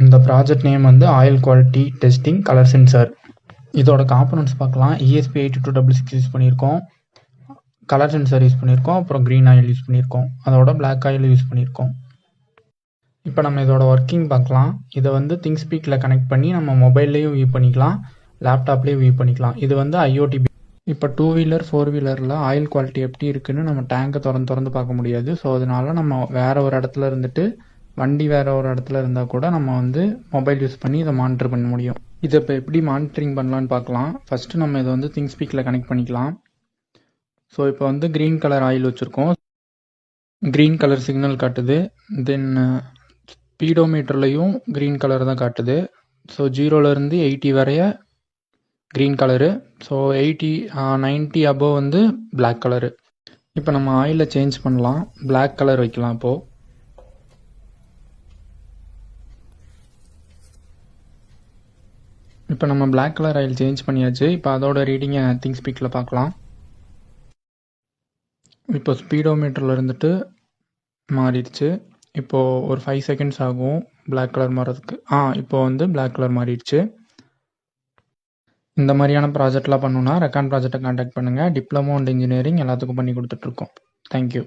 இந்த project name வந்து oil quality testing colour sensor. இதோட காம்பனன்ட்ஸ் பார்க்கலாம். ESP8266 யூஸ் பண்ணியிருக்கோம், கலர் சென்சார் யூஸ் பண்ணியிருக்கோம், அப்புறம் க்ரீன் ஆயில் யூஸ் பண்ணியிருக்கோம், அதோட பிளாக் ஆயில் யூஸ் பண்ணியிருக்கோம். இப்போ நம்ம இதோட ஒர்க்கிங் பார்க்கலாம். இதை வந்து திங்ஸ்பீக்கில் கனெக்ட் பண்ணி நம்ம மொபைல்லையும் வியூ பண்ணிக்கலாம், லேப்டாப்லேயும் வியூ பண்ணிக்கலாம். இது வந்து IoT. இப்போ 2 வீலர் 4 வீலரில் ஆயில் குவாலிட்டி எப்படி இருக்குன்னு நம்ம டேங்கை திறந்து பார்க்க முடியாது. ஸோ அதனால நம்ம வேற ஒரு இடத்துல இருந்துட்டு, வண்டி வேற ஒரு இடத்துல இருந்தால் கூட நம்ம வந்து மொபைல் யூஸ் பண்ணி இதை மானிட்டர் பண்ண முடியும். இதை இப்போ எப்படி மானிட்டரிங் பண்ணலான்னு பார்க்கலாம். ஃபஸ்ட்டு நம்ம இதை வந்து திங்ஸ்பீக்கில் கனெக்ட் பண்ணிக்கலாம். ஸோ இப்போ வந்து க்ரீன் கலர் ஆயில் வச்சுருக்கோம், க்ரீன் கலர் சிக்னல் காட்டுது. தென் ஸ்பீடோமீட்டர்லையும் க்ரீன் கலர் தான் காட்டுது. ஸோ 0லேருந்து 80 வரைய க்ரீன் கலரு, ஸோ 90 அபோவ் வந்து பிளாக் கலரு. இப்போ நம்ம ஆயிலை சேஞ்ச் பண்ணலாம், பிளாக் கலர் வைக்கலாம். இப்போ நம்ம பிளாக் கலர் ஆயில் சேஞ்ச் பண்ணியாச்சு. இப்போ அதோட ரீடிங்கை திங்ஸ்பீக்கில் பார்க்கலாம். இப்போ ஸ்பீடோமீட்டரில் இருந்துட்டு மாறிடுச்சு. இப்போது ஒரு 5 செகண்ட்ஸ் ஆகும் பிளாக் கலர் மாறதுக்கு. இப்போ வந்து பிளாக் கலர் மாறிடுச்சு. இந்த மாதிரியான ப்ராஜெக்ட்லாம் பண்ணணுன்னா ரெக்கான் ப்ராஜெக்டை கான்டாக்ட் பண்ணுங்கள். டிப்ளமோ அண்ட் இன்ஜினியரிங் எல்லாத்துக்கும் பண்ணி கொடுத்துட்ருக்கோம். தேங்க்யூ.